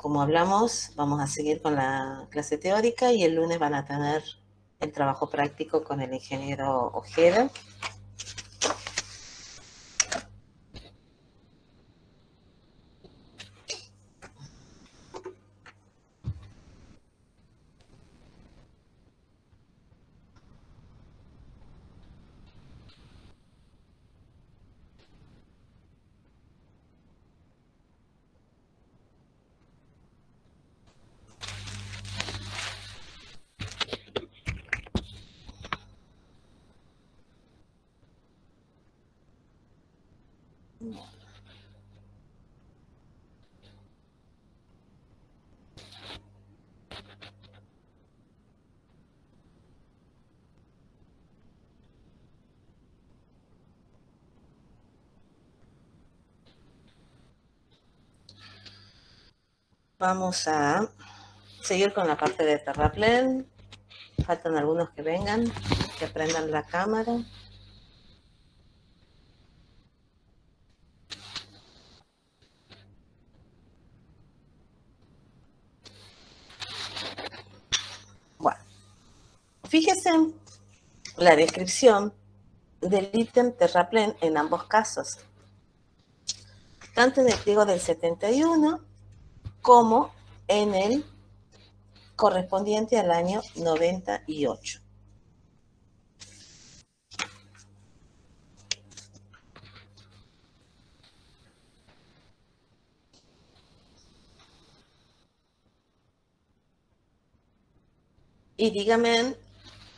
como hablamos, vamos a seguir con la clase teórica y el lunes van a tener el trabajo práctico con el ingeniero Ojeda. Vamos a seguir con la parte de terraplén. Faltan algunos que vengan, que prendan la cámara. Bueno, fíjense la descripción del ítem terraplén en ambos casos, tanto en el pliego del 71 como en el correspondiente al año 98. Y díganme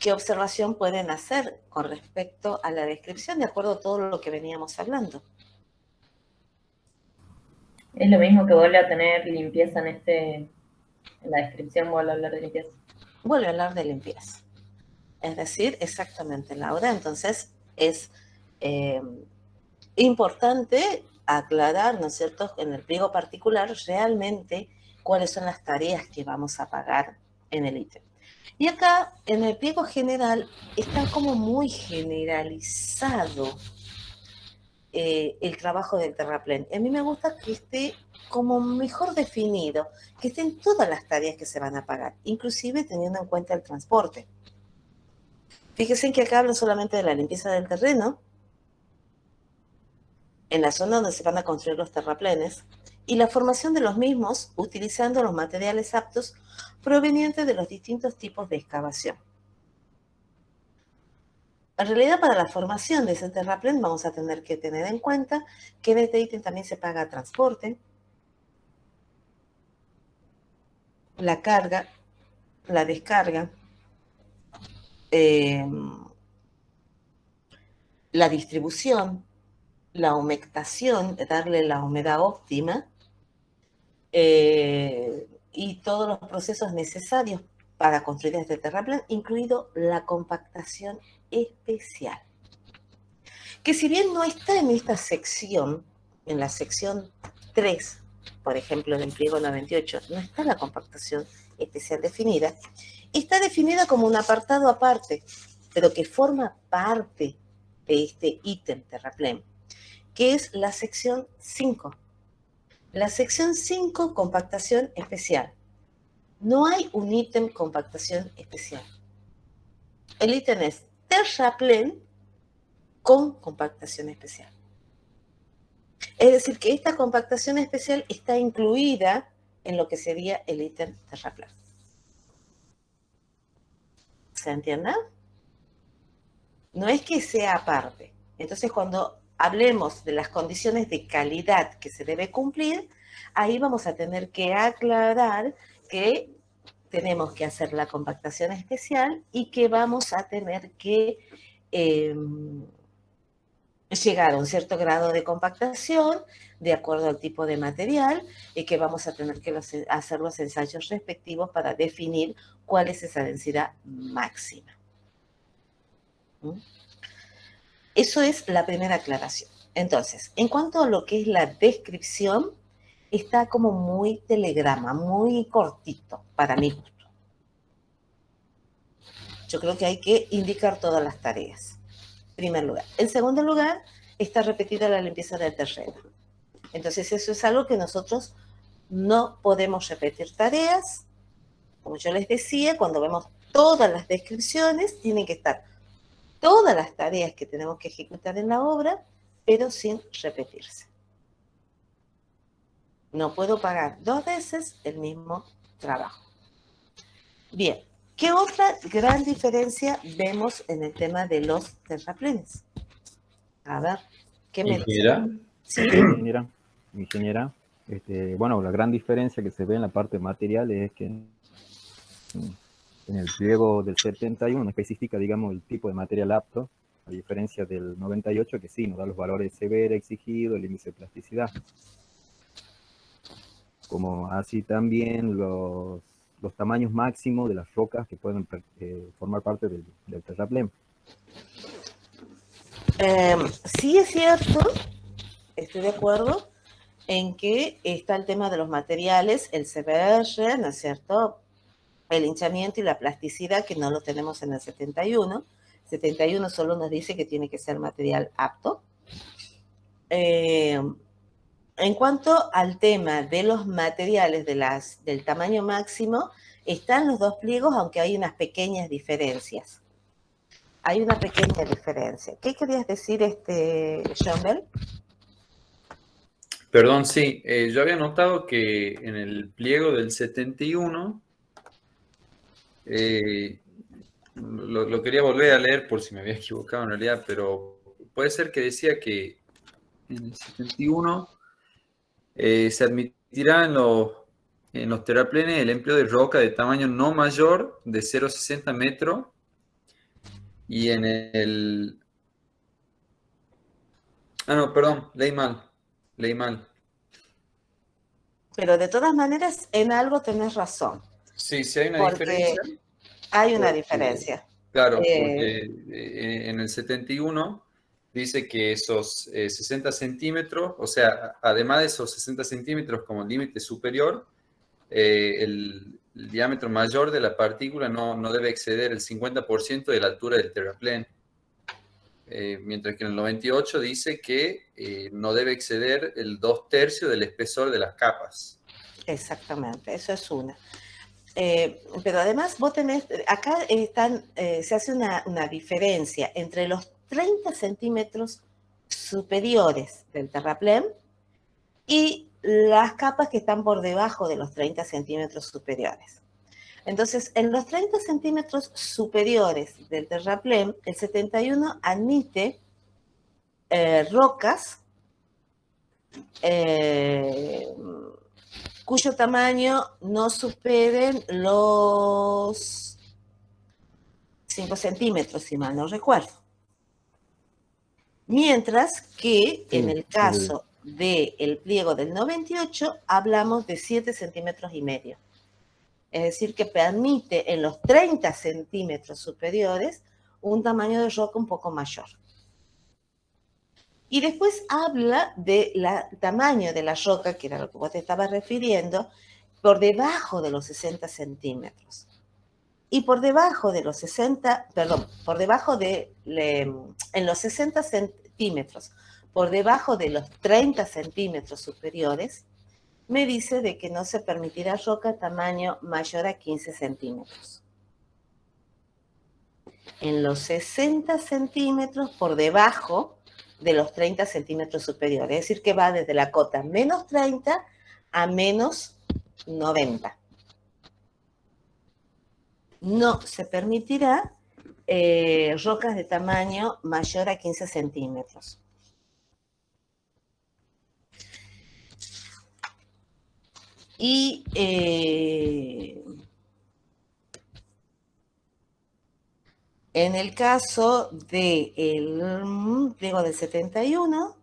qué observación pueden hacer con respecto a la descripción, de acuerdo a todo lo que veníamos hablando. Es lo mismo que vuelve a tener limpieza en la descripción, vuelve a hablar de limpieza. Vuelve a hablar de limpieza. Es decir, exactamente, Laura. Entonces, es importante aclarar, ¿no es cierto?, en el pliego particular realmente cuáles son las tareas que vamos a pagar en el ítem. Y acá, en el pliego general, está como muy generalizado el trabajo del terraplén. A mí me gusta que esté como mejor definido, que estén todas las tareas que se van a pagar, inclusive teniendo en cuenta el transporte. Fíjense que acá hablo solamente de la limpieza del terreno, en la zona donde se van a construir los terraplenes, y la formación de los mismos utilizando los materiales aptos provenientes de los distintos tipos de excavación. En realidad, para la formación de ese terraplén vamos a tener que tener en cuenta que en este ítem también se paga transporte, la carga, la descarga, la distribución, la humectación, darle la humedad óptima, y todos los procesos necesarios para construir este terraplén, incluido la compactación especial. Que si bien no está en esta sección, en la sección 3, por ejemplo, en el pliego 98, no está la compactación especial definida, está definida como un apartado aparte, pero que forma parte de este ítem terraplén, que es la sección 5. La sección 5, compactación especial. No hay un ítem compactación especial. El ítem es terraplén con compactación especial. Es decir, que esta compactación especial está incluida en lo que sería el ítem terraplén. ¿Se entiende? No es que sea aparte. Entonces, cuando hablemos de las condiciones de calidad que se debe cumplir, ahí vamos a tener que aclarar que tenemos que hacer la compactación especial y que vamos a tener que llegar a un cierto grado de compactación de acuerdo al tipo de material y que vamos a tener que hacer los ensayos respectivos para definir cuál es esa densidad máxima. Eso es la primera aclaración. Entonces, en cuanto a lo que es la descripción, está como muy telegrama, muy cortito para mi gusto. Yo creo que hay que indicar todas las tareas, en primer lugar. En segundo lugar, está repetida la limpieza del terreno. Entonces, eso es algo que nosotros No podemos repetir tareas. Como yo les decía, cuando vemos todas las descripciones, tienen que estar todas las tareas que tenemos que ejecutar en la obra, pero sin repetirse. No puedo pagar 2 veces el mismo trabajo. Bien, ¿qué otra gran diferencia vemos en el tema de los terraplenes? A ver, ¿qué me Ingeniera. dicen? Sí. Ingeniera, bueno, la gran diferencia que se ve en la parte material es que en el pliego del 71 no especifica, digamos, el tipo de material apto, a diferencia del 98 que sí nos da los valores severa exigido, el índice de plasticidad. Como así también los tamaños máximos de las rocas que pueden formar parte del terraplén. Sí es cierto, estoy de acuerdo en que está el tema de los materiales, el CBR, ¿no es cierto? El hinchamiento y la plasticidad, que no lo tenemos en el 71. 71 solo nos dice que tiene que ser material apto. En cuanto al tema de los materiales del tamaño máximo, están los dos pliegos, aunque hay unas pequeñas diferencias. Hay una pequeña diferencia. ¿Qué querías decir, Jean Bell? Perdón, sí. Yo había notado que en el pliego del 71, lo quería volver a leer por si me había equivocado en realidad, pero puede ser que decía que en el 71 se admitirá en los terraplenes el empleo de roca de tamaño no mayor de 0,60 metros y en el... Ah, no, perdón, leí mal. Pero de todas maneras, en algo tenés razón, Sí, sí hay una porque diferencia. hay una Porque, diferencia. claro, porque en el 71 dice que esos 60 centímetros, o sea, además de esos 60 centímetros como límite superior, el diámetro mayor de la partícula no debe exceder el 50% de la altura del terraplén. Mientras que en el 98 dice que no debe exceder el 2/3 del espesor de las capas. Exactamente, eso es una. Pero además vos tenés, acá se hace una diferencia entre los 30 centímetros superiores del terraplén y las capas que están por debajo de los 30 centímetros superiores. Entonces, en los 30 centímetros superiores del terraplén, el 71 admite rocas cuyo tamaño no superen los 5 centímetros, si mal no recuerdo. Mientras que en el caso del pliego del 98 hablamos de 7 centímetros y medio. Es decir, que permite en los 30 centímetros superiores un tamaño de roca un poco mayor. Y después habla del tamaño de la roca, que era lo que vos te estabas refiriendo, por debajo de los 60 centímetros. Y por debajo de los 60, perdón, por debajo en los 60 centímetros, por debajo de los 30 centímetros superiores, me dice de que no se permitirá roca tamaño mayor a 15 centímetros. En los 60 centímetros por debajo de los 30 centímetros superiores, es decir, que va desde la cota menos 30 a menos 90. No se permitirá rocas de tamaño mayor a 15 centímetros. Y en el caso del pliego del 71,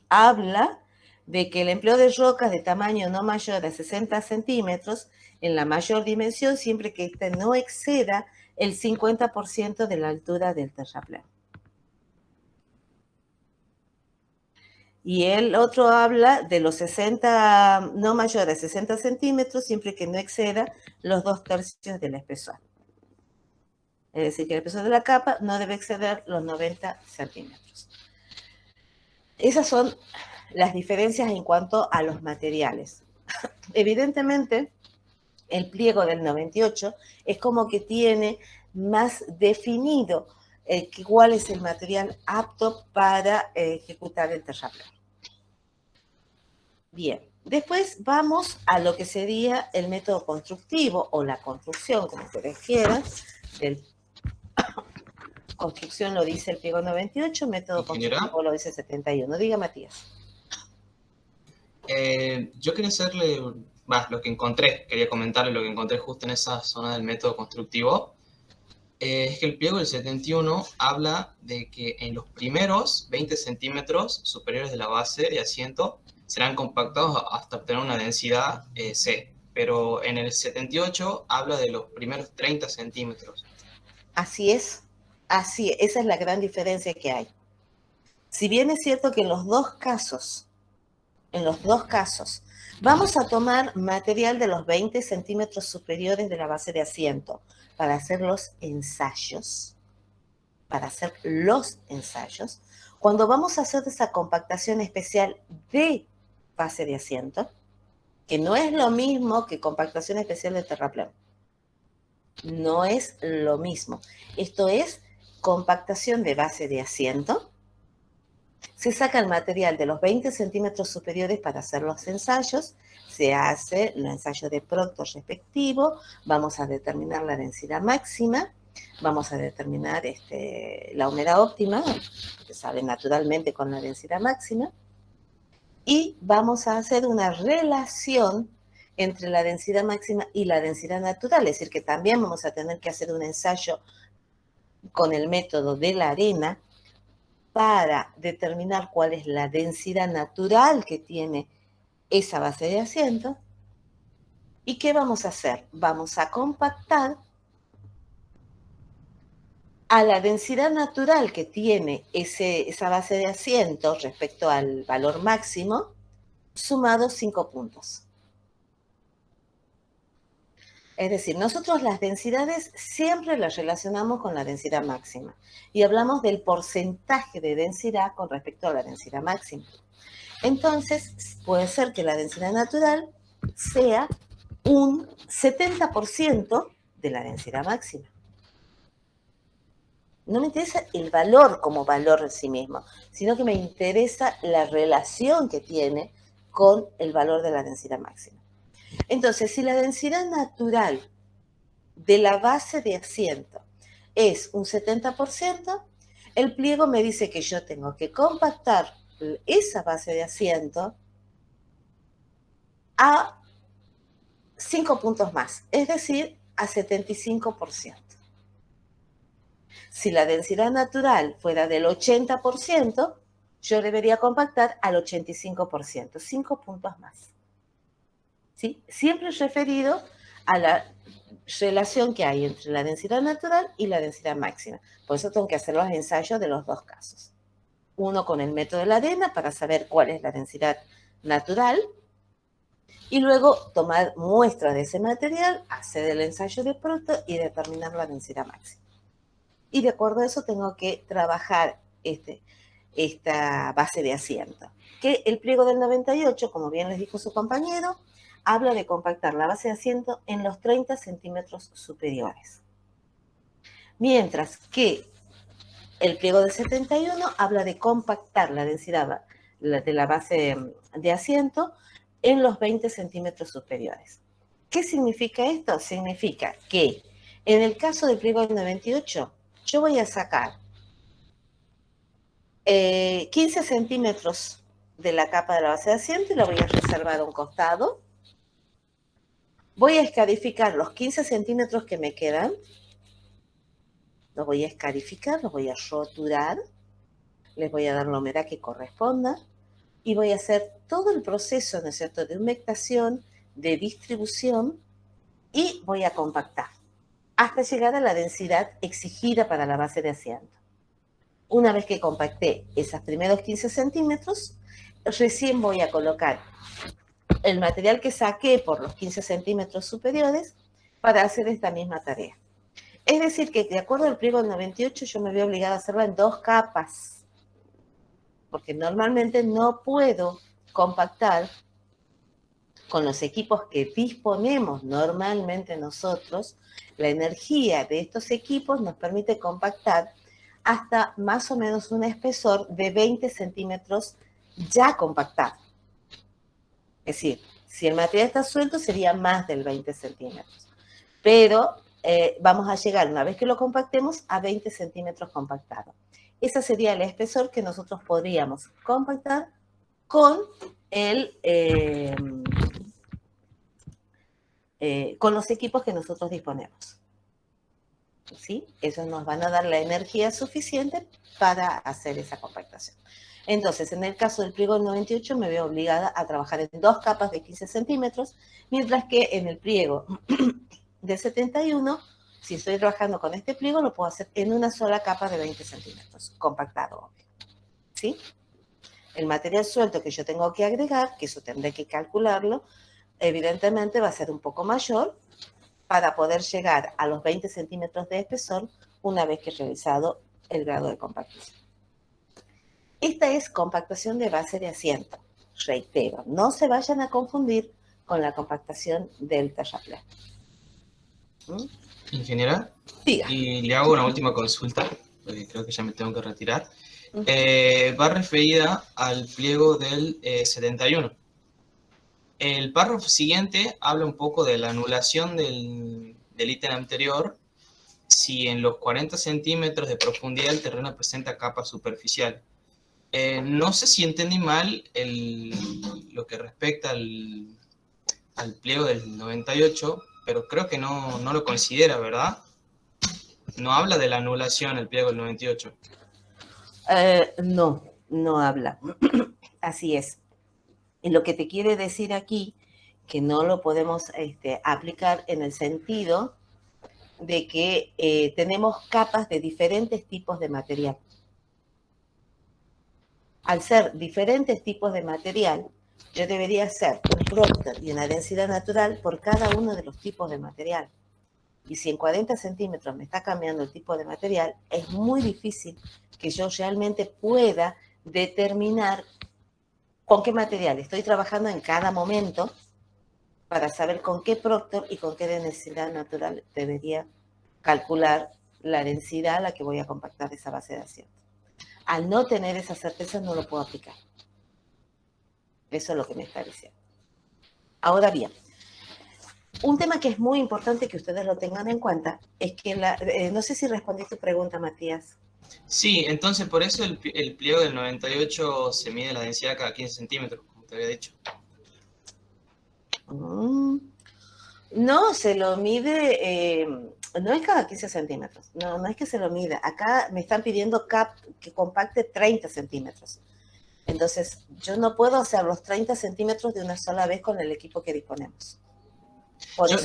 habla de que el empleo de rocas de tamaño no mayor a 60 centímetros en la mayor dimensión, siempre que éste no exceda el 50% de la altura del terraplén. Y el otro habla de los 60, no mayor a 60 centímetros, siempre que no exceda los 2/3 del espesor. Es decir, que el espesor de la capa no debe exceder los 90 centímetros. Esas son las diferencias en cuanto a los materiales. Evidentemente, el pliego del 98 es como que tiene más definido cuál es el material apto para ejecutar el terraplén. Bien, después vamos a lo que sería el método constructivo o la construcción, como ustedes quieran. Construcción lo dice el pliego 98, método constructivo lo dice 71. Diga, Matías. Yo quería hacerle, lo que encontré, quería comentarle lo que encontré justo en esa zona del método constructivo. Es que el pliego del 71 habla de que en los primeros 20 centímetros superiores de la base de asiento serán compactados hasta obtener una densidad C, pero en el 78 habla de los primeros 30 centímetros. Así es, esa es la gran diferencia que hay. Si bien es cierto que en los dos casos, vamos a tomar material de los 20 centímetros superiores de la base de asiento para hacer los ensayos. Cuando vamos a hacer esa compactación especial de base de asiento, que no es lo mismo que compactación especial de terraplén. No es lo mismo. Esto es compactación de base de asiento. Se saca el material de los 20 centímetros superiores para hacer los ensayos. Se hace el ensayo de Proctor respectivo. Vamos a determinar la densidad máxima. Vamos a determinar la humedad óptima, que sale naturalmente con la densidad máxima. Y vamos a hacer una relación entre la densidad máxima y la densidad natural. Es decir, que también vamos a tener que hacer un ensayo con el método de la arena para determinar cuál es la densidad natural que tiene esa base de asiento. ¿Y qué vamos a hacer? Vamos a compactar a la densidad natural que tiene esa base de asiento respecto al valor máximo, sumado 5 puntos. Es decir, nosotros las densidades siempre las relacionamos con la densidad máxima y hablamos del porcentaje de densidad con respecto a la densidad máxima. Entonces, puede ser que la densidad natural sea un 70% de la densidad máxima. No me interesa el valor como valor en sí mismo, sino que me interesa la relación que tiene con el valor de la densidad máxima. Entonces, si la densidad natural de la base de asiento es un 70%, el pliego me dice que yo tengo que compactar esa base de asiento a 5 puntos más, es decir, a 75%. Si la densidad natural fuera del 80%, yo debería compactar al 85%, 5 puntos más. ¿Sí? Siempre referido a la relación que hay entre la densidad natural y la densidad máxima. Por eso tengo que hacer los ensayos de los dos casos. Uno con el método de la arena para saber cuál es la densidad natural y luego tomar muestras de ese material, hacer el ensayo de Proctor y determinar la densidad máxima. Y de acuerdo a eso tengo que trabajar esta base de asiento. Que el pliego del 98, como bien les dijo su compañero, habla de compactar la base de asiento en los 30 centímetros superiores. Mientras que el pliego del 71 habla de compactar la densidad de la base de asiento en los 20 centímetros superiores. ¿Qué significa esto? Significa que en el caso del pliego del 98, yo voy a sacar 15 centímetros de la capa de la base de asiento y la voy a reservar a un costado. Voy a escarificar los 15 centímetros que me quedan. Los voy a escarificar, los voy a roturar. Les voy a dar la humedad que corresponda. Y voy a hacer todo el proceso, ¿no es cierto?, de humectación, de distribución. Y voy a compactar hasta llegar a la densidad exigida para la base de asiento. Una vez que compacté esos primeros 15 centímetros, recién voy a colocar el material que saqué por los 15 centímetros superiores para hacer esta misma tarea. Es decir, que de acuerdo al pliego del 98, yo me veo obligada a hacerla en 2 capas. porque normalmente no puedo compactar con los equipos que disponemos normalmente nosotros. La energía de estos equipos nos permite compactar hasta más o menos un espesor de 20 centímetros ya compactado. Es decir, si el material está suelto sería más del 20 centímetros. Pero vamos a llegar, una vez que lo compactemos, a 20 centímetros compactado. Ese sería el espesor que nosotros podríamos compactar con con los equipos que nosotros disponemos. ¿Sí? Esos nos van a dar la energía suficiente para hacer esa compactación. Entonces, en el caso del pliego del 98 me veo obligada a trabajar en 2 capas de 15 centímetros, mientras que en el pliego de 71, si estoy trabajando con este pliego, lo puedo hacer en una sola capa de 20 centímetros, compactado, obvio. ¿Sí? El material suelto que yo tengo que agregar, que eso tendré que calcularlo, evidentemente va a ser un poco mayor para poder llegar a los 20 centímetros de espesor una vez que he realizado el grado de compactación. Esta es compactación de base de asiento. Reitero, no se vayan a confundir con la compactación del terraplén. Ingeniera, Diga. y le hago una última consulta, porque creo que ya me tengo que retirar. Va referida al pliego del 71. El párrafo siguiente habla un poco de la anulación del ítem anterior si en los 40 centímetros de profundidad el terreno presenta capa superficial. No sé si entendí mal lo que respecta al pliego del 98, pero creo que no lo considera, ¿verdad? No habla de la anulación el pliego del 98. No habla. Así es. Y lo que te quiere decir aquí, que no lo podemos aplicar en el sentido de que tenemos capas de diferentes tipos de material. Al ser diferentes tipos de material, yo debería hacer un Proctor y una densidad natural por cada uno de los tipos de material. Y si en 40 centímetros me está cambiando el tipo de material, es muy difícil que yo realmente pueda determinar con qué material estoy trabajando en cada momento para saber con qué Proctor y con qué densidad natural debería calcular la densidad a la que voy a compactar esa base de asiento. Al no tener esa certeza no lo puedo aplicar. Eso es lo que me está diciendo. Ahora bien, un tema que es muy importante que ustedes lo tengan en cuenta es que, no sé si respondí tu pregunta, Matías. Sí, entonces por eso el pliego del 98 se mide la densidad cada 15 centímetros, como te había dicho. No, se lo mide, no es cada 15 centímetros, no es que se lo mida. Acá me están pidiendo que compacte 30 centímetros. Entonces, yo no puedo hacer los 30 centímetros de una sola vez con el equipo que disponemos. Yo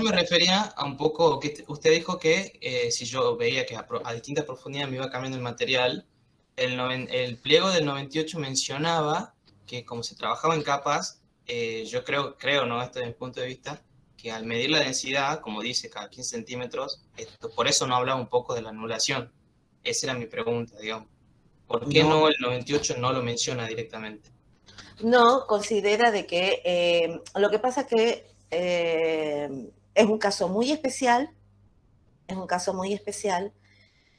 me refería a un poco, que usted dijo que si yo veía que a distintas profundidades me iba cambiando el material, el pliego del 98 mencionaba que como se trabajaba en capas, yo creo, ¿no? Esto desde mi punto de vista, que al medir la densidad, como dice, cada 15 centímetros, por eso no hablaba un poco de la anulación. Esa era mi pregunta, digamos. ¿Por qué no el 98 no lo menciona directamente? No, considera de que lo que pasa que es un caso muy especial,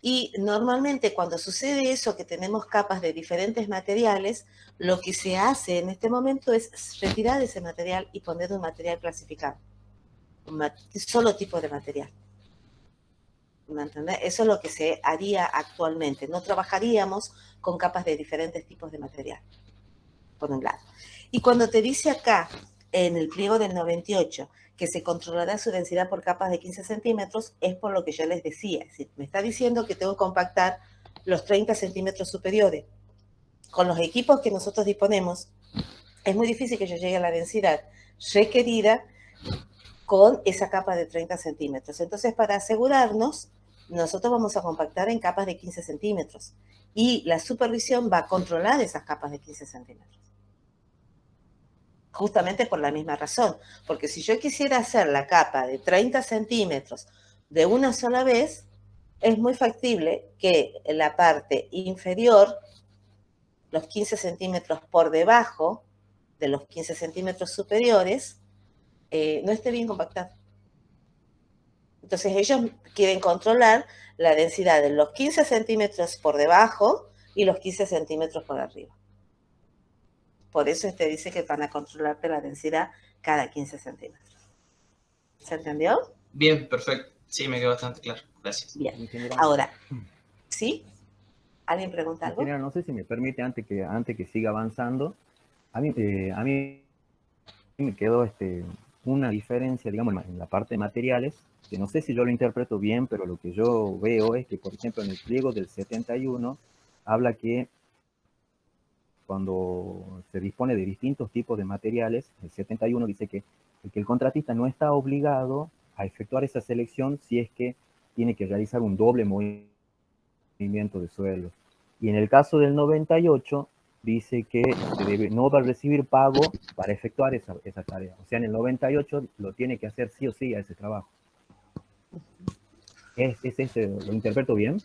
y normalmente cuando sucede eso, que tenemos capas de diferentes materiales, lo que se hace en este momento es retirar ese material y poner un material clasificado, un solo tipo de material. ¿Me entiendes? Eso es lo que se haría actualmente. No trabajaríamos con capas de diferentes tipos de material, por un lado. Y cuando te dice acá, en el pliego del 98, que se controlará su densidad por capas de 15 centímetros, es por lo que yo les decía. Es decir, me está diciendo que tengo que compactar los 30 centímetros superiores. Con los equipos que nosotros disponemos, es muy difícil que yo llegue a la densidad requerida con esa capa de 30 centímetros. Entonces, para asegurarnos, nosotros vamos a compactar en capas de 15 centímetros. Y la supervisión va a controlar esas capas de 15 centímetros. Justamente por la misma razón, porque si yo quisiera hacer la capa de 30 centímetros de una sola vez, es muy factible que la parte inferior los 15 centímetros por debajo de los 15 centímetros superiores, no esté bien compactado. Entonces ellos quieren controlar la densidad de los 15 centímetros por debajo y los 15 centímetros por arriba. Por eso dice que van a controlarte la densidad cada 15 centímetros. ¿Se entendió? Bien, perfecto. Sí, me quedó bastante claro. Gracias. Bien. Ingeniera, Ahora, ¿sí? ¿Alguien pregunta algo? ingeniera, no sé si me permite, antes que siga avanzando, a mí me quedó una diferencia, digamos, en la parte de materiales, que no sé si yo lo interpreto bien, pero lo que yo veo es que, por ejemplo, en el pliego del 71, habla que cuando se dispone de distintos tipos de materiales, el 71 dice que el contratista no está obligado a efectuar esa selección si es que tiene que realizar un doble movimiento de suelo. Y en el caso del 98, dice que no va a recibir pago para efectuar esa tarea. O sea, en el 98 lo tiene que hacer sí o sí a ese trabajo. ¿Lo interpreto bien?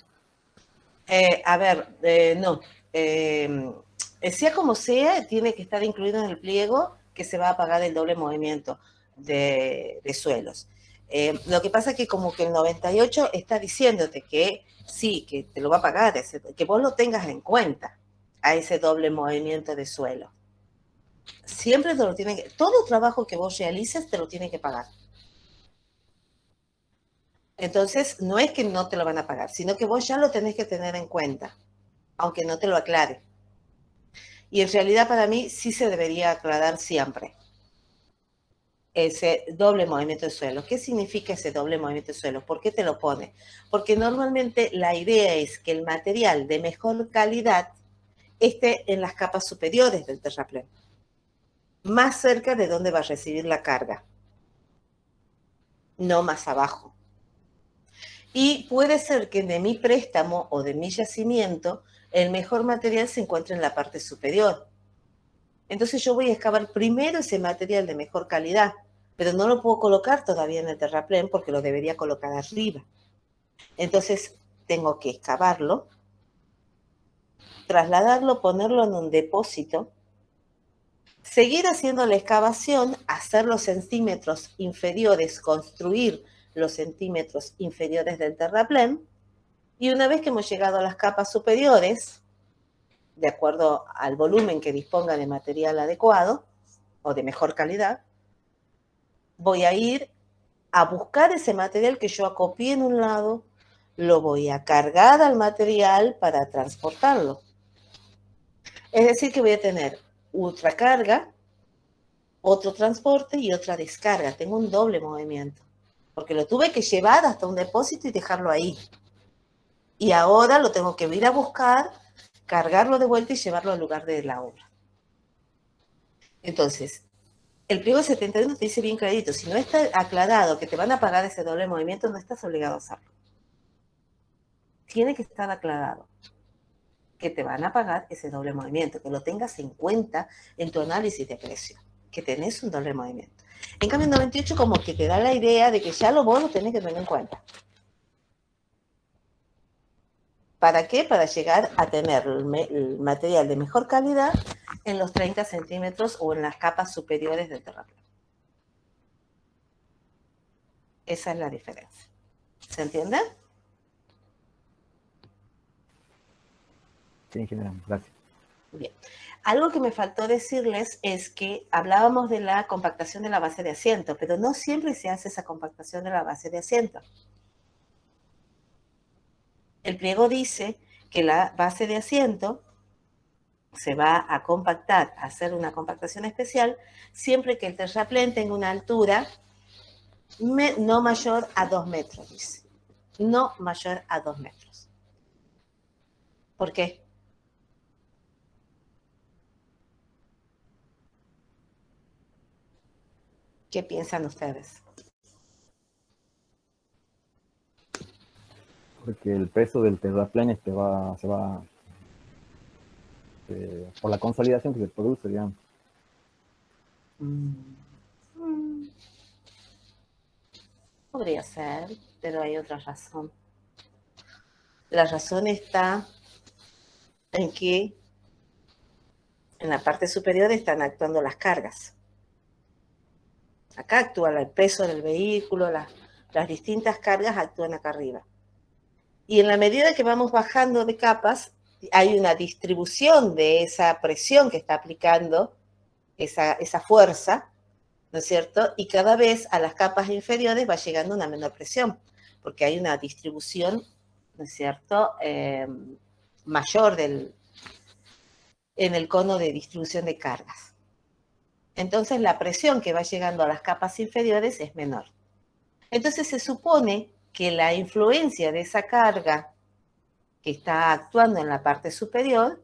A ver, no. Sea como sea, tiene que estar incluido en el pliego que se va a pagar el doble movimiento de suelos. Lo que pasa es que como que el 98 está diciéndote que sí, que te lo va a pagar, que vos lo tengas en cuenta a ese doble movimiento de suelo. Siempre te lo tienen que, todo trabajo que vos realices te lo tienen que pagar. Entonces, no es que no te lo van a pagar, sino que vos ya lo tenés que tener en cuenta, aunque no te lo aclare. Y en realidad para mí sí se debería aclarar siempre ese doble movimiento de suelo. ¿Qué significa ese doble movimiento de suelo? ¿Por qué te lo pone? Porque normalmente la idea es que el material de mejor calidad esté en las capas superiores del terraplén, más cerca de donde va a recibir la carga, no más abajo. Y puede ser que de mi préstamo o de mi yacimiento, el mejor material se encuentre en la parte superior. Entonces yo voy a excavar primero ese material de mejor calidad, pero no lo puedo colocar todavía en el terraplén porque lo debería colocar arriba. Entonces tengo que excavarlo, trasladarlo, ponerlo en un depósito, seguir haciendo la excavación, hacer los centímetros inferiores, construir los centímetros inferiores del terraplén, y una vez que hemos llegado a las capas superiores, de acuerdo al volumen que disponga de material adecuado o de mejor calidad, voy a ir a buscar ese material que yo acopié en un lado, lo voy a cargar al material para transportarlo. Es decir, que voy a tener otra carga, otro transporte y otra descarga. Tengo un doble movimiento, porque lo tuve que llevar hasta un depósito y dejarlo ahí. Y ahora lo tengo que ir a buscar, cargarlo de vuelta y llevarlo al lugar de la obra. Entonces, el pliego 71 te dice bien clarito, si no está aclarado que te van a pagar ese doble movimiento, no estás obligado a hacerlo. Tiene que estar aclarado que te van a pagar ese doble movimiento, que lo tengas en cuenta en tu análisis de precio, que tenés un doble movimiento. En cambio, el 98 como que te da la idea de que ya vos lo tenés que tener en cuenta. ¿Para qué? Para llegar a tener el material de mejor calidad en los 30 centímetros o en las capas superiores del terraplén. Esa es la diferencia. ¿Se entiende? Sí, ingeniera, gracias. Bien. Algo que me faltó decirles es que hablábamos de la compactación de la base de asiento, pero no siempre se hace esa compactación de la base de asiento. El pliego dice que la base de asiento se va a compactar, a hacer una compactación especial, siempre que el terraplén tenga una altura no mayor a 2 metros, dice. No mayor a 2 metros. ¿Por qué? ¿Qué piensan ustedes? Porque el peso del terraplén se va por la consolidación que se produce, digamos. Podría ser, pero hay otra razón. La razón está en que En la parte superior están actuando las cargas. Acá actúa el peso del vehículo, las distintas cargas actúan acá arriba. Y en la medida que vamos bajando de capas, hay una distribución de esa presión que está aplicando esa fuerza, ¿no es cierto? Y cada vez a las capas inferiores va llegando una menor presión, porque hay una distribución, ¿no es cierto?, mayor en el cono de distribución de cargas. Entonces la presión que va llegando a las capas inferiores es menor. Entonces se supone que la influencia de esa carga que está actuando en la parte superior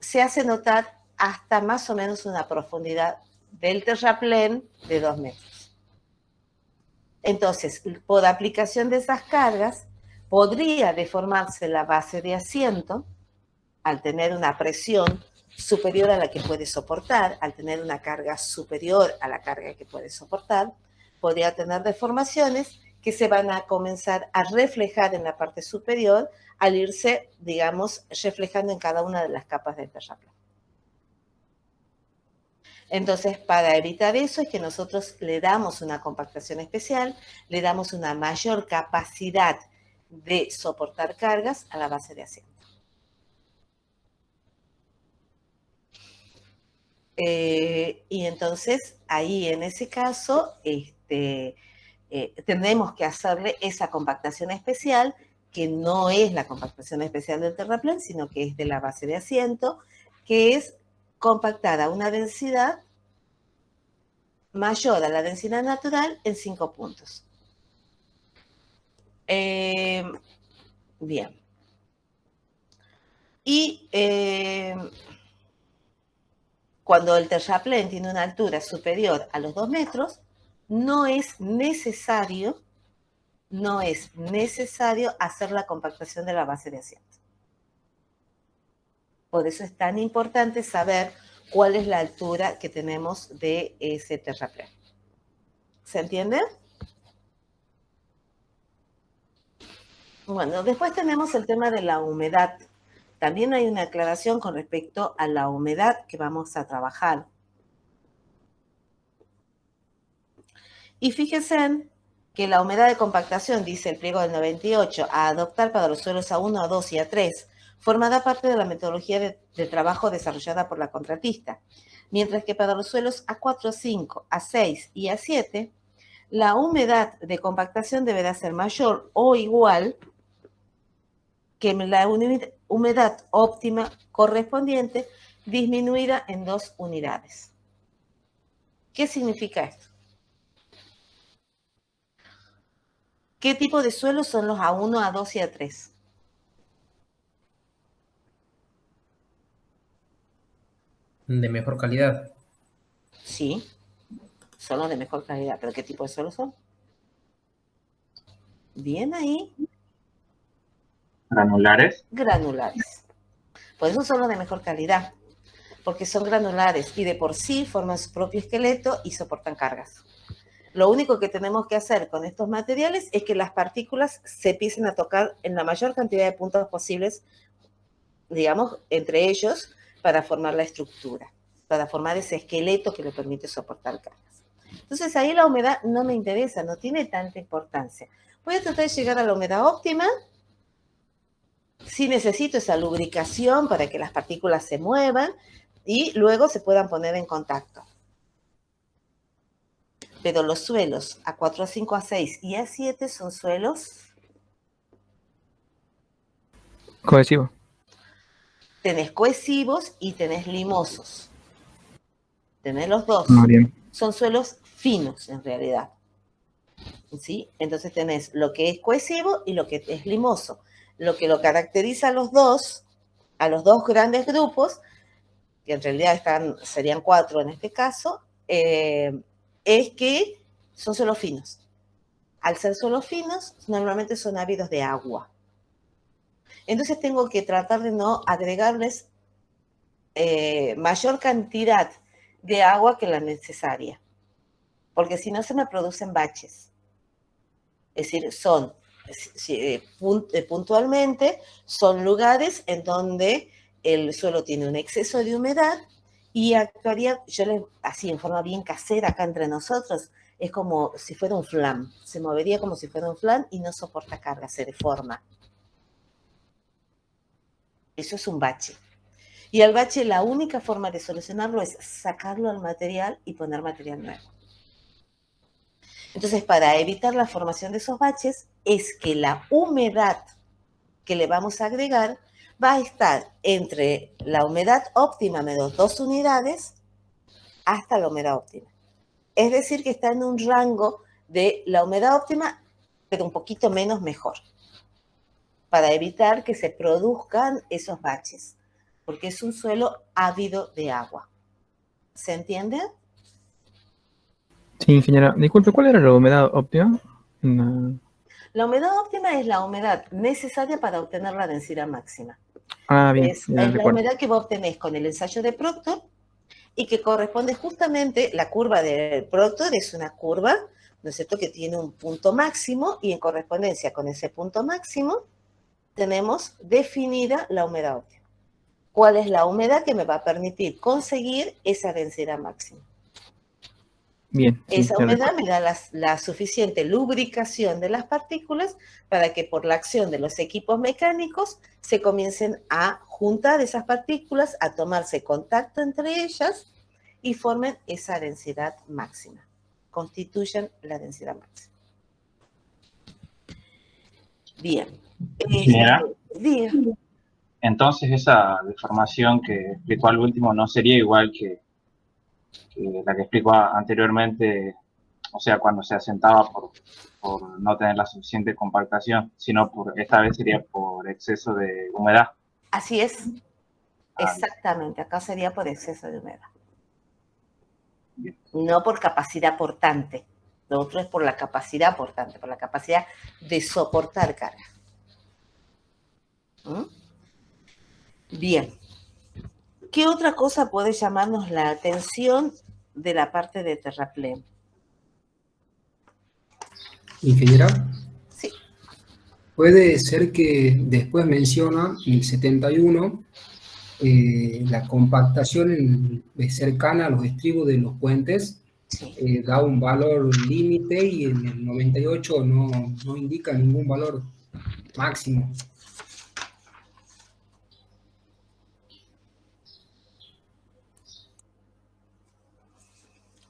se hace notar hasta más o menos una profundidad del terraplén de 2 metros. Entonces, por aplicación de esas cargas, podría deformarse la base de asiento al tener una presión superior a la que puede soportar, al tener una carga superior a la carga que puede soportar, podría tener deformaciones que se van a comenzar a reflejar en la parte superior al irse, digamos, reflejando en cada una de las capas del terraplén. Entonces, para evitar eso es que nosotros le damos una compactación especial, le damos una mayor capacidad de soportar cargas a la base de asiento. Y entonces, ahí en ese caso, tenemos que hacerle esa compactación especial, que no es la compactación especial del terraplén, sino que es de la base de asiento, que es compactar a una densidad mayor a la densidad natural en 5 puntos. Bien. Y cuando el terraplén tiene una altura superior a los 2 metros, no es necesario hacer la compactación de la base de asiento. Por eso es tan importante saber cuál es la altura que tenemos de ese terraplén. ¿Se entiende? Bueno, después tenemos el tema de la humedad. También hay una aclaración con respecto a la humedad que vamos a trabajar. Y fíjense que la humedad de compactación, dice el pliego del 98, a adoptar para los suelos A1, A2 y A3, formará parte de la metodología de trabajo desarrollada por la contratista, mientras que para los suelos A4, A5, A6 y A7, la humedad de compactación deberá ser mayor o igual que la humedad óptima correspondiente, disminuida en 2 unidades. ¿Qué significa esto? ¿Qué tipo de suelos son los A1, A2 y A3? De mejor calidad. Sí, son los de mejor calidad, pero ¿qué tipo de suelos son? Bien ahí. Granulares. Granulares. Por eso son los de mejor calidad, porque son granulares y de por sí forman su propio esqueleto y soportan cargas. Lo único que tenemos que hacer con estos materiales es que las partículas se empiecen a tocar en la mayor cantidad de puntos posibles, digamos, entre ellos, para formar la estructura, para formar ese esqueleto que le permite soportar cargas. Entonces ahí la humedad no me interesa, no tiene tanta importancia. Voy a tratar de llegar a la humedad óptima. Sí necesito esa lubricación para que las partículas se muevan y luego se puedan poner en contacto. Pero los suelos A4, A5, A6 y A7 son suelos cohesivos. Tenés cohesivos y tenés limosos. Tenés los dos. Ah, bien. Son suelos finos en realidad. ¿Sí? Entonces tenés lo que es cohesivo y lo que es limoso. Lo que lo caracteriza a los dos grandes grupos, que en realidad serían 4 en este caso, es que son suelos finos. Al ser suelos finos, normalmente son ávidos de agua. Entonces tengo que tratar de no agregarles mayor cantidad de agua que la necesaria, porque si no se me producen baches. Es decir, puntualmente son lugares en donde el suelo tiene un exceso de humedad y actuaría, así en forma bien casera acá entre nosotros, es como si fuera un flan, se movería como si fuera un flan y no soporta carga, se deforma. Eso es un bache. Y al bache la única forma de solucionarlo es sacarlo al material y poner material nuevo. Entonces, para evitar la formación de esos baches, es que la humedad que le vamos a agregar va a estar entre la humedad óptima menos 2 unidades hasta la humedad óptima. Es decir, que está en un rango de la humedad óptima, pero un poquito menos mejor, para evitar que se produzcan esos baches, porque es un suelo ávido de agua. ¿Se entiende? Sí, ingeniera. Disculpe, ¿cuál era la humedad óptima? No. La humedad óptima es la humedad necesaria para obtener la densidad máxima. Ah, bien, Es ya la recuerdo. humedad que vos obtenés con el ensayo de Proctor y que corresponde justamente, la curva del Proctor es una curva, ¿no es cierto?, que tiene un punto máximo y en correspondencia con ese punto máximo tenemos definida la humedad óptima. ¿Cuál es la humedad que me va a permitir conseguir esa densidad máxima? Bien, sí, Esa ya humedad recuerdo. me da la suficiente lubricación de las partículas para que por la acción de los equipos mecánicos se comiencen a juntar esas partículas, a tomarse contacto entre ellas y formen esa densidad máxima, constituyen la densidad máxima. Bien. Ingeniera, Diga. entonces esa deformación que explicó al último no sería igual que la que explicó anteriormente, o sea, cuando se asentaba por no tener la suficiente compactación, sino esta vez sería por exceso de humedad. Así es, Ah, exactamente. Acá sería por exceso de humedad. bien. No por capacidad portante. Lo otro es por la capacidad portante, por la capacidad de soportar carga. ¿Mm? Bien. ¿Qué otra cosa puede llamarnos la atención de la parte de terraplén? Ingeniera, Sí. puede ser que después menciona en el 71 la compactación cercana a los estribos de los puentes Sí. da un valor límite y en el 98 no indica ningún valor máximo.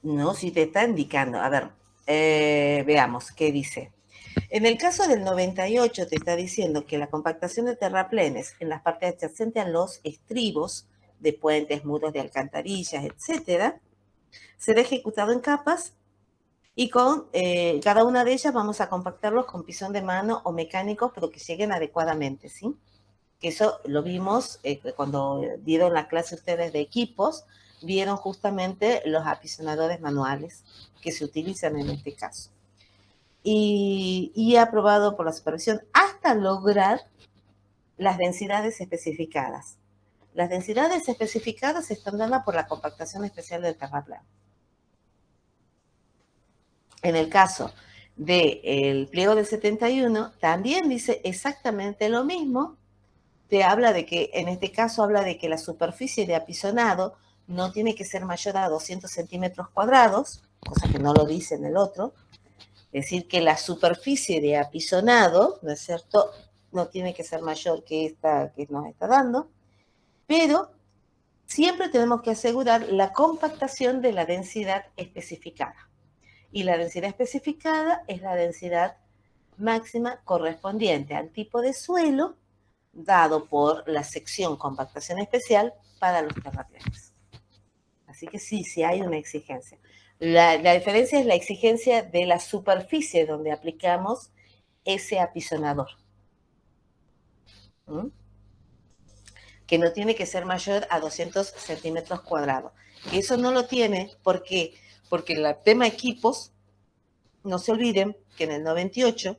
No, si te está indicando. A ver, veamos qué dice. En el caso del 98 te está diciendo que la compactación de terraplenes en las partes adyacentes a los estribos de puentes, muros de alcantarillas, etcétera, será ejecutado en capas y con cada una de ellas vamos a compactarlos con pisón de mano o mecánicos, pero que lleguen adecuadamente, ¿sí? Que eso lo vimos cuando dieron la clase ustedes de equipos, vieron justamente los apisonadores manuales que se utilizan en este caso. Y aprobado por la supervisión hasta lograr las densidades especificadas. Las densidades especificadas están dadas por la compactación especial del terraplén. En el caso del pliego del 71, también dice exactamente lo mismo. Te habla de que, en este caso, habla de que la superficie de apisonado no tiene que ser mayor a 200 centímetros cuadrados, cosa que no lo dice en el otro. Es decir, que la superficie de apisonado, ¿no es cierto?, no tiene que ser mayor que esta que nos está dando, pero siempre tenemos que asegurar la compactación de la densidad especificada. Y la densidad especificada es la densidad máxima correspondiente al tipo de suelo dado por la sección compactación especial para los terraplenes. Así que sí hay una exigencia. La diferencia es la exigencia de la superficie donde aplicamos ese apisonador. ¿Mm? Que no tiene que ser mayor a 200 centímetros cuadrados. Y eso no lo tiene porque el tema equipos, no se olviden que en el 98,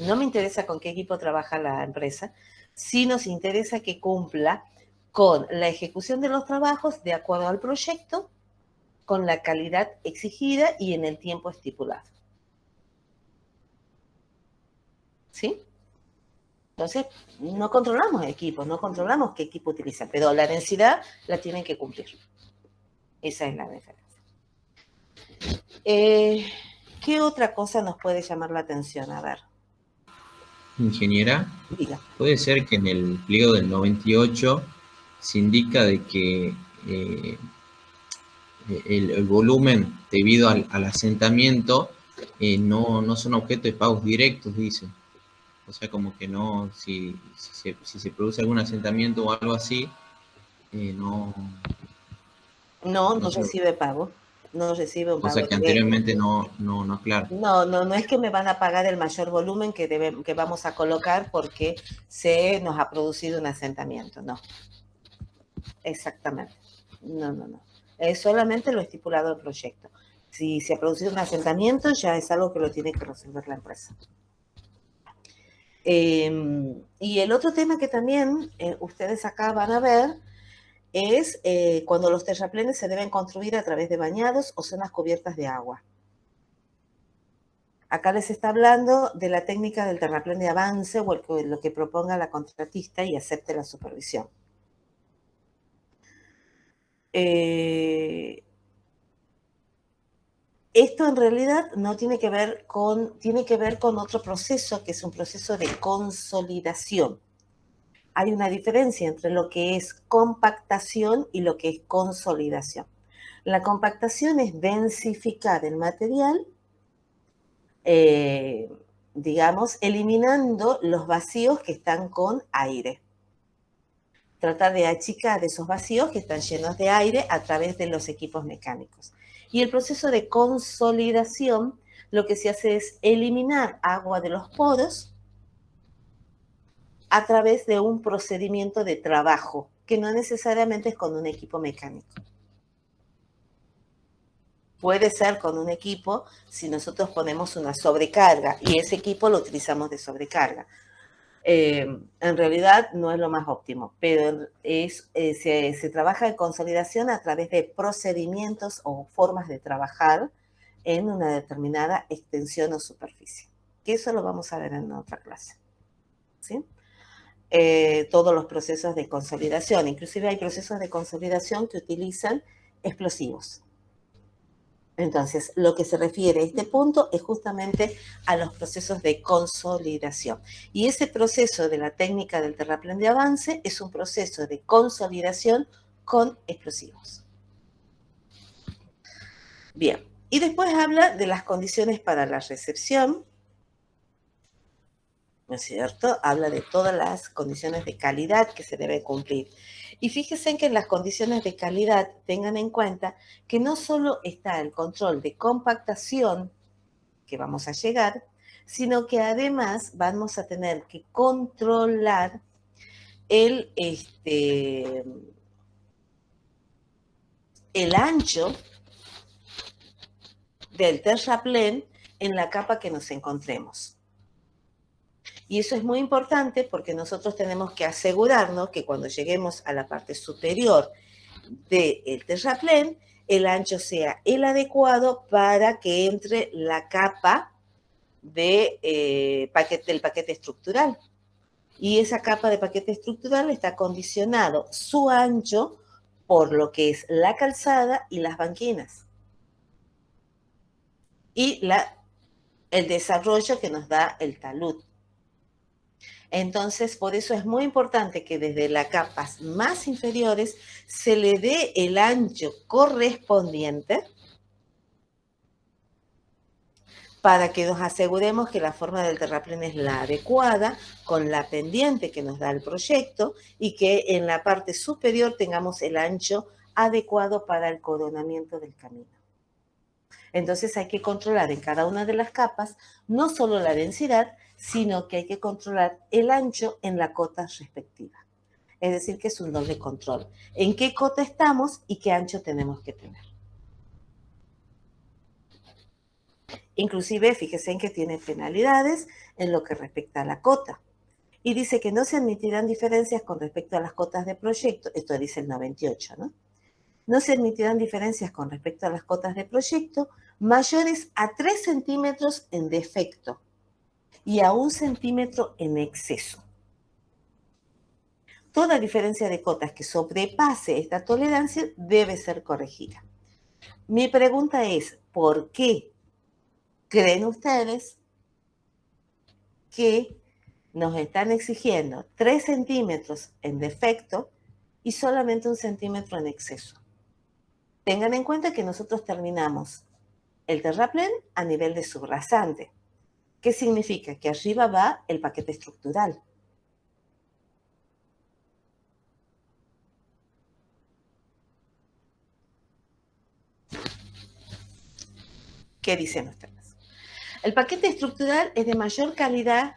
no me interesa con qué equipo trabaja la empresa, sí nos interesa que cumpla con la ejecución de los trabajos de acuerdo al proyecto, con la calidad exigida y en el tiempo estipulado. ¿Sí? Entonces, no controlamos equipos, no controlamos qué equipo utilizan, pero la densidad la tienen que cumplir. Esa es la diferencia. ¿Qué otra cosa nos puede llamar la atención? A ver. Ingeniera, Diga. puede ser que en el pliego del 98 se indica de que el volumen debido al asentamiento no son objeto de pagos directos, dice. O sea, como que no, si se produce algún asentamiento o algo así, no recibe pago. No recibe un pago. O sea, que anteriormente no, claro. No es que me van a pagar el mayor volumen que vamos a colocar porque se nos ha producido un asentamiento. No. Exactamente. No. Es solamente lo estipulado del proyecto. Si se ha producido un asentamiento, ya es algo que lo tiene que resolver la empresa. Y el otro tema que también ustedes acá van a ver es cuando los terraplenes se deben construir a través de bañados o zonas cubiertas de agua. Acá les está hablando de la técnica del terraplén de avance o lo que proponga la contratista y acepte la supervisión. Esto en realidad no tiene que ver con otro proceso, que es un proceso de consolidación. Hay una diferencia entre lo que es compactación y lo que es consolidación. La compactación es densificar el material, digamos, eliminando los vacíos que están con aire. Tratar de achicar esos vacíos que están llenos de aire a través de los equipos mecánicos. Y el proceso de consolidación, lo que se hace es eliminar agua de los poros a través de un procedimiento de trabajo, que no necesariamente es con un equipo mecánico. Puede ser con un equipo si nosotros ponemos una sobrecarga y ese equipo lo utilizamos de sobrecarga. En realidad no es lo más óptimo, pero se trabaja en consolidación a través de procedimientos o formas de trabajar en una determinada extensión o superficie. Que eso lo vamos a ver en otra clase. ¿Sí? Todos los procesos de consolidación, inclusive hay procesos de consolidación que utilizan explosivos. Entonces, lo que se refiere a este punto es justamente a los procesos de consolidación. Y ese proceso de la técnica del terraplén de avance es un proceso de consolidación con explosivos. Bien, y después habla de las condiciones para la recepción, ¿no es cierto? Habla de todas las condiciones de calidad que se deben cumplir. Y fíjense que en las condiciones de calidad tengan en cuenta que no solo está el control de compactación, que vamos a llegar, sino que además vamos a tener que controlar el ancho del terraplén en la capa que nos encontremos. Y eso es muy importante porque nosotros tenemos que asegurarnos que cuando lleguemos a la parte superior del terraplén, el ancho sea el adecuado para que entre la capa del paquete estructural. Y esa capa de paquete estructural está condicionado su ancho por lo que es la calzada y las banquinas. Y el desarrollo que nos da el talud. Entonces, por eso es muy importante que desde las capas más inferiores se le dé el ancho correspondiente para que nos aseguremos que la forma del terraplén es la adecuada, con la pendiente que nos da el proyecto y que en la parte superior tengamos el ancho adecuado para el coronamiento del camino. Entonces hay que controlar en cada una de las capas no solo la densidad, sino que hay que controlar el ancho en la cota respectiva. Es decir, que es un doble control. ¿En qué cota estamos y qué ancho tenemos que tener? Inclusive, fíjense en que tiene penalidades en lo que respecta a la cota. Y dice que no se admitirán diferencias con respecto a las cotas de proyecto. Esto dice el 98, ¿no? No se admitirán diferencias con respecto a las cotas de proyecto mayores a 3 centímetros en defecto y a 1 centímetro en exceso. toda diferencia de cotas que sobrepase esta tolerancia debe ser corregida. Mi pregunta es, ¿por qué creen ustedes que nos están exigiendo 3 centímetros en defecto y solamente 1 centímetro en exceso? Tengan en cuenta que nosotros terminamos el terraplén a nivel de subrasante. ¿Qué significa? Que arriba va el paquete estructural. ¿Qué dicen ustedes? El paquete estructural es de mayor calidad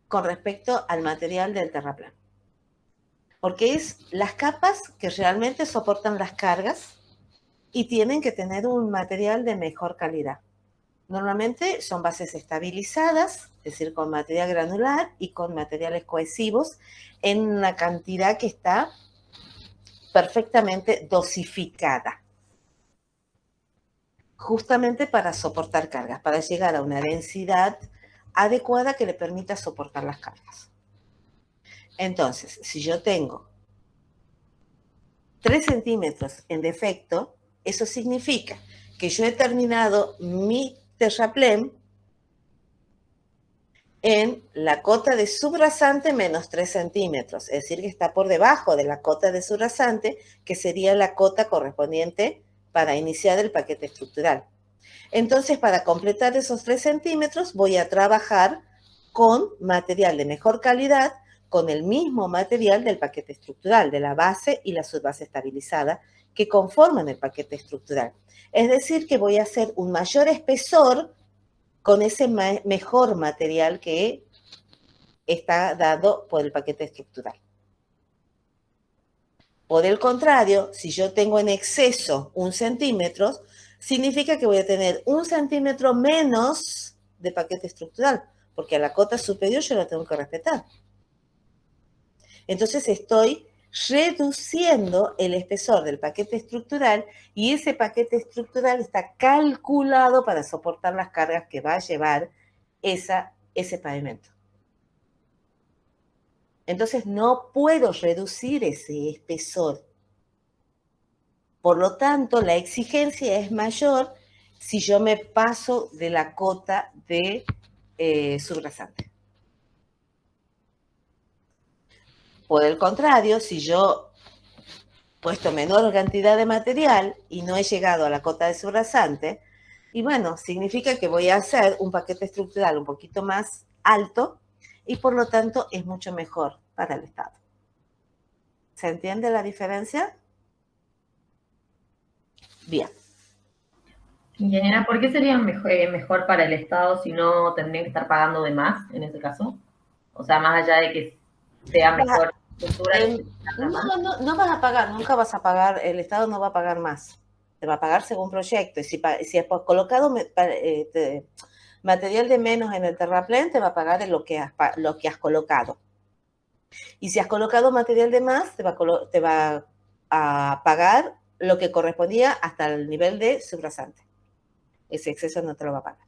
con respecto al material del terraplén, porque es las capas que realmente soportan las cargas y tienen que tener un material de mejor calidad. Normalmente son bases estabilizadas, es decir, con material granular y con materiales cohesivos en una cantidad que está perfectamente dosificada, justamente para soportar cargas, para llegar a una densidad adecuada que le permita soportar las cargas. Entonces, si yo tengo 3 centímetros en defecto, eso significa que yo he terminado mi terraplén en la cota de subrasante menos 3 centímetros, es decir, que está por debajo de la cota de subrasante, que sería la cota correspondiente para iniciar el paquete estructural. Entonces, para completar esos 3 centímetros, voy a trabajar con material de mejor calidad, con el mismo material del paquete estructural, de la base y la subbase estabilizada, que conforman el paquete estructural. Es decir, que voy a hacer un mayor espesor con ese mejor material que está dado por el paquete estructural. Por el contrario, si yo tengo en exceso 1 centímetro, significa que voy a tener 1 centímetro menos de paquete estructural, porque a la cota superior yo la tengo que respetar. Entonces estoy reduciendo el espesor del paquete estructural y ese paquete estructural está calculado para soportar las cargas que va a llevar ese pavimento. Entonces no puedo reducir ese espesor. Por lo tanto, la exigencia es mayor si yo me paso de la cota de subrasante. Por el contrario, si yo he puesto menor cantidad de material y no he llegado a la cota de subrasante, y bueno, significa que voy a hacer un paquete estructural un poquito más alto y por lo tanto es mucho mejor para el Estado. ¿Se entiende la diferencia? Bien. Ingeniera, ¿por qué sería mejor para el Estado si no tendrían que estar pagando de más en ese caso? O sea, más allá de que sea mejor estructura. No vas a pagar, nunca vas a pagar, el Estado no va a pagar más. Te va a pagar según proyecto. Y si has colocado material de menos en el terraplén, te va a pagar lo que has colocado. Y si has colocado material de más, te va a pagar lo que correspondía hasta el nivel de subrasante. Ese exceso no te lo va a pagar.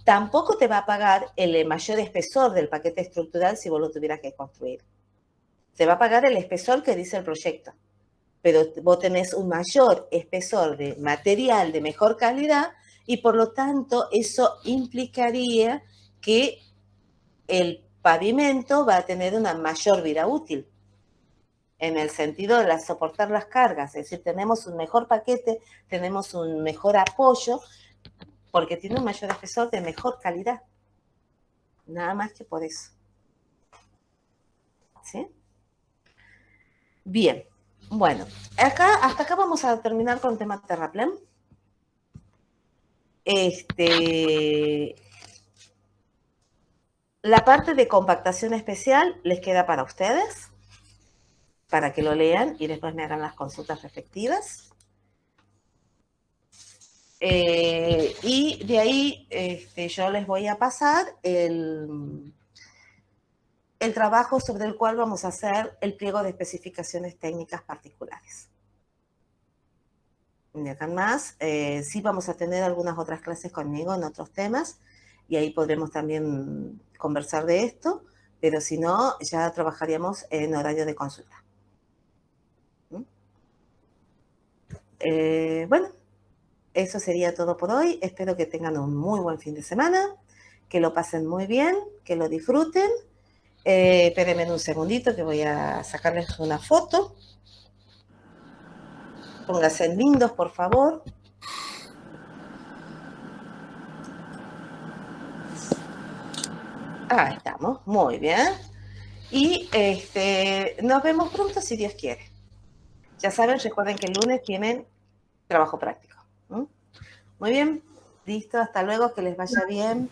Tampoco te va a pagar el mayor espesor del paquete estructural si vos lo tuvieras que construir. Te va a pagar el espesor que dice el proyecto, pero vos tenés un mayor espesor de material de mejor calidad y por lo tanto eso implicaría que el pavimento va a tener una mayor vida útil en el sentido de soportar las cargas, es decir, tenemos un mejor paquete, tenemos un mejor apoyo porque tiene un mayor espesor de mejor calidad. Nada más que por eso. ¿Sí? Bien. Bueno, hasta acá vamos a terminar con el tema terraplén. La parte de compactación especial les queda para ustedes, para que lo lean y después me hagan las consultas respectivas. Y de ahí yo les voy a pasar el trabajo sobre el cual vamos a hacer el pliego de especificaciones técnicas particulares. Y acá más, sí vamos a tener algunas otras clases conmigo en otros temas y ahí podremos también conversar de esto, pero si no, ya trabajaríamos en horario de consulta. Bueno, eso sería todo por hoy. Espero que tengan un muy buen fin de semana, que lo pasen muy bien, que lo disfruten. Espérenme un segundito que voy a sacarles una foto. Pónganse lindos, por favor. Ahí estamos, muy bien. Y nos vemos pronto si Dios quiere. Ya saben, recuerden que el lunes tienen trabajo práctico. Muy bien, listo, hasta luego, que les vaya bien.